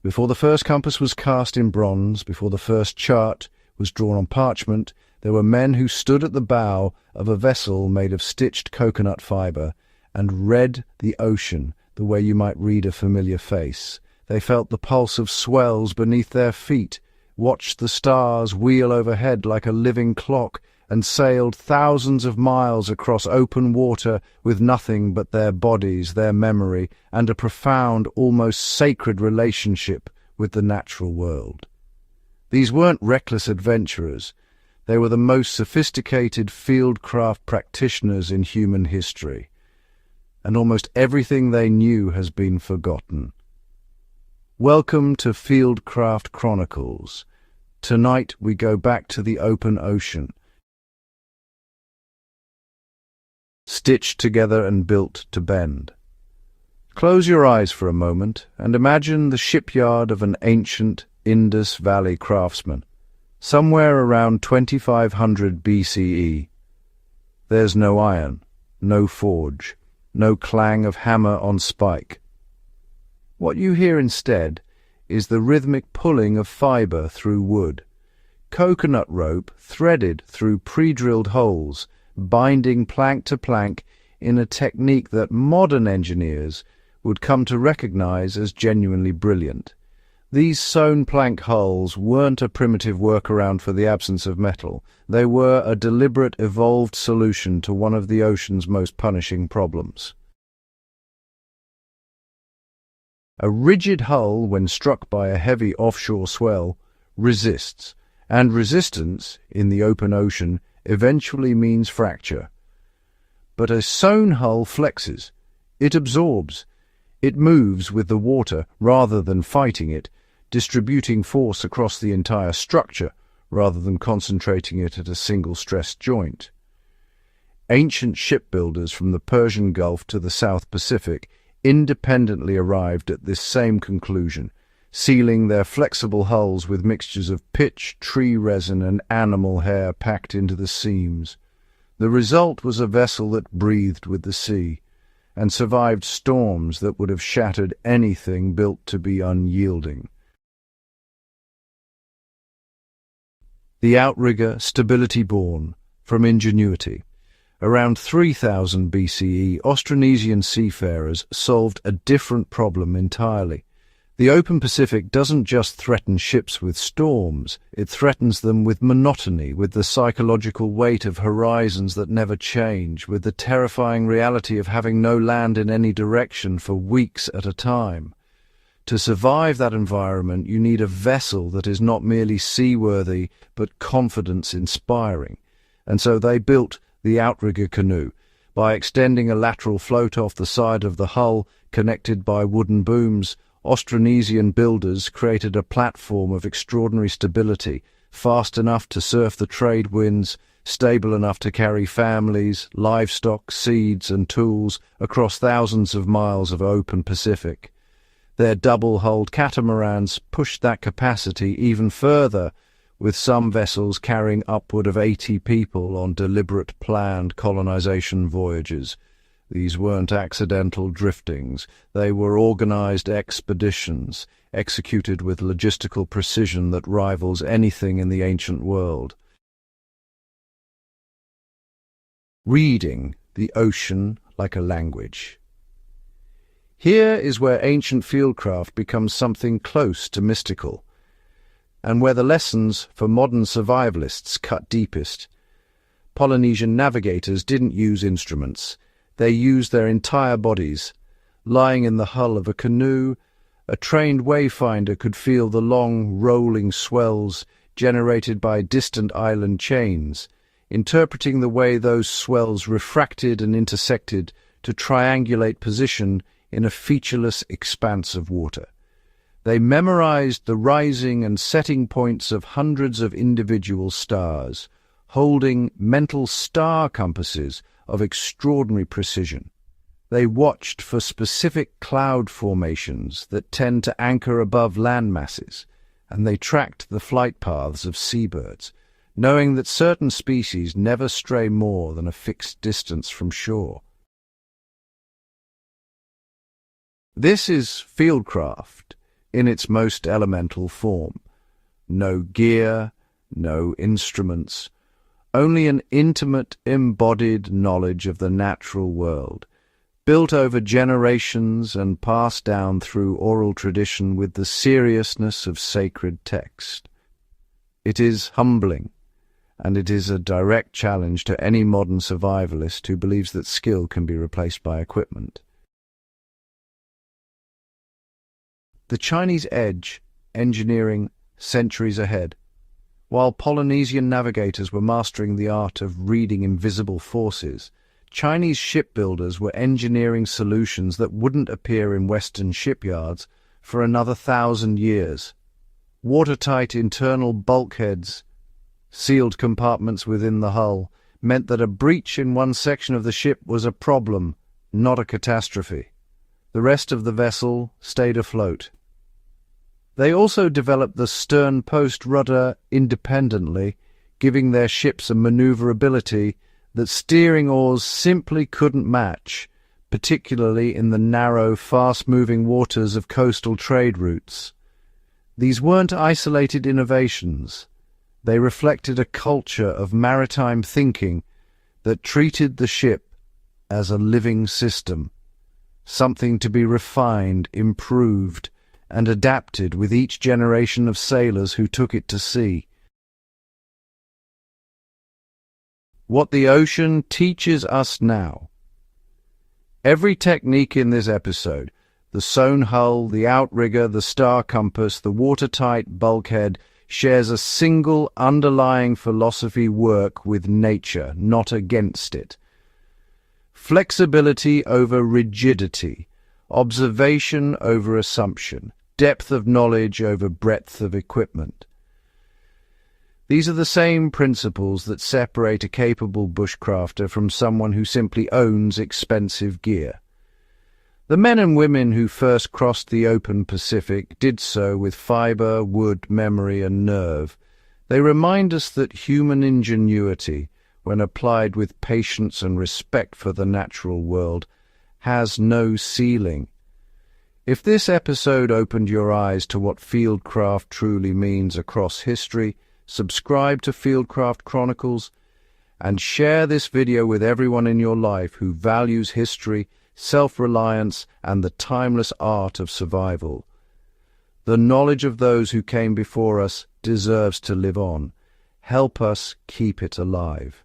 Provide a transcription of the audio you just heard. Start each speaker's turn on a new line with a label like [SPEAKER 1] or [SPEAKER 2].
[SPEAKER 1] Before the first compass was cast in bronze, before the first chart was drawn on parchment, there were men who stood at the bow of a vessel made of stitched coconut fibre and read the ocean the way you might read a familiar face. They felt the pulse of swells beneath their feet, watched the stars wheel overhead like a living clock, and sailed thousands of miles across open water with nothing but their bodies, their memory, and a profound, almost sacred relationship with the natural world. These weren't reckless adventurers. They were the most sophisticated fieldcraft practitioners in human history, and almost everything they knew has been forgotten. Welcome to Fieldcraft Chronicles. Tonight we go back to the open ocean, stitched together and built to bend. Close your eyes for a moment and imagine the shipyard of an ancient Indus Valley craftsman, somewhere around 2500 BCE. There's no iron, no forge, no clang of hammer on spike. What you hear instead is the rhythmic pulling of fibre through wood, coconut rope threaded through pre-drilled holes, binding plank to plank in a technique that modern engineers would come to recognize as genuinely brilliant. These sewn plank hulls weren't a primitive workaround for the absence of metal. They were a deliberate, evolved solution to one of the ocean's most punishing problems. A rigid hull, when struck by a heavy offshore swell, resists, and resistance, in the open ocean, eventually means fracture. But a sewn hull flexes. It absorbs. It moves with the water rather than fighting it, distributing force across the entire structure rather than concentrating it at a single stressed joint. Ancient shipbuilders from the Persian Gulf to the South Pacific independently arrived at this same conclusion, sealing their flexible hulls with mixtures of pitch, tree resin, and animal hair packed into the seams. The result was a vessel that breathed with the sea and survived storms that would have shattered anything built to be unyielding. The outrigger, stability born, from ingenuity. Around 3000 BCE, Austronesian seafarers solved a different problem entirely. The open Pacific doesn't just threaten ships with storms, it threatens them with monotony, with the psychological weight of horizons that never change, with the terrifying reality of having no land in any direction for weeks at a time. To survive that environment, you need a vessel that is not merely seaworthy, but confidence-inspiring. And so they built the outrigger canoe, by extending a lateral float off the side of the hull, connected by wooden booms. Austronesian builders created a platform of extraordinary stability, fast enough to surf the trade winds, stable enough to carry families, livestock, seeds, and tools across thousands of miles of open Pacific. Their double-hulled catamarans pushed that capacity even further, with some vessels carrying upward of 80 people on deliberate, planned colonization voyages. These weren't accidental driftings. They were organized expeditions, executed with logistical precision that rivals anything in the ancient world. Reading the ocean like a language. Here is where ancient fieldcraft becomes something close to mystical, and where the lessons for modern survivalists cut deepest. Polynesian navigators didn't use instruments. They used their entire bodies. Lying in the hull of a canoe, a trained wayfinder could feel the long, rolling swells generated by distant island chains, interpreting the way those swells refracted and intersected to triangulate position in a featureless expanse of water. They memorized the rising and setting points of hundreds of individual stars, holding mental star compasses of extraordinary precision. They watched for specific cloud formations that tend to anchor above land masses, and they tracked the flight paths of seabirds, knowing that certain species never stray more than a fixed distance from shore. This is fieldcraft. in its most elemental form. No gear, no instruments, only an intimate, embodied knowledge of the natural world, built over generations and passed down through oral tradition with the seriousness of sacred text. It is humbling, and it is a direct challenge to any modern survivalist who believes that skill can be replaced by equipment. The Chinese edge, engineering centuries ahead. While Polynesian navigators were mastering the art of reading invisible forces, Chinese shipbuilders were engineering solutions that wouldn't appear in Western shipyards for another 1,000 years. Watertight internal bulkheads, sealed compartments within the hull, meant that a breach in one section of the ship was a problem, not a catastrophe. The rest of the vessel stayed afloat. They also developed the stern post rudder independently, giving their ships a maneuverability that steering oars simply couldn't match, particularly in the narrow, fast-moving waters of coastal trade routes. These weren't isolated innovations. They reflected a culture of maritime thinking that treated the ship as a living system, something to be refined, improved, and adapted with each generation of sailors who took it to sea. What the ocean teaches us now. Every technique in this episode, the sewn hull, the outrigger, the star compass, the watertight bulkhead, shares a single underlying philosophy: work with nature, not against it. Flexibility over rigidity, observation over assumption, depth of knowledge over breadth of equipment. These are the same principles that separate a capable bushcrafter from someone who simply owns expensive gear. The men and women who first crossed the open Pacific did so with fibre, wood, memory, and nerve. They remind us that human ingenuity, when applied with patience and respect for the natural world, has no ceiling. If this episode opened your eyes to what Fieldcraft truly means across history, subscribe to Fieldcraft Chronicles and share this video with everyone in your life who values history, self-reliance, and the timeless art of survival. The knowledge of those who came before us deserves to live on. Help us keep it alive.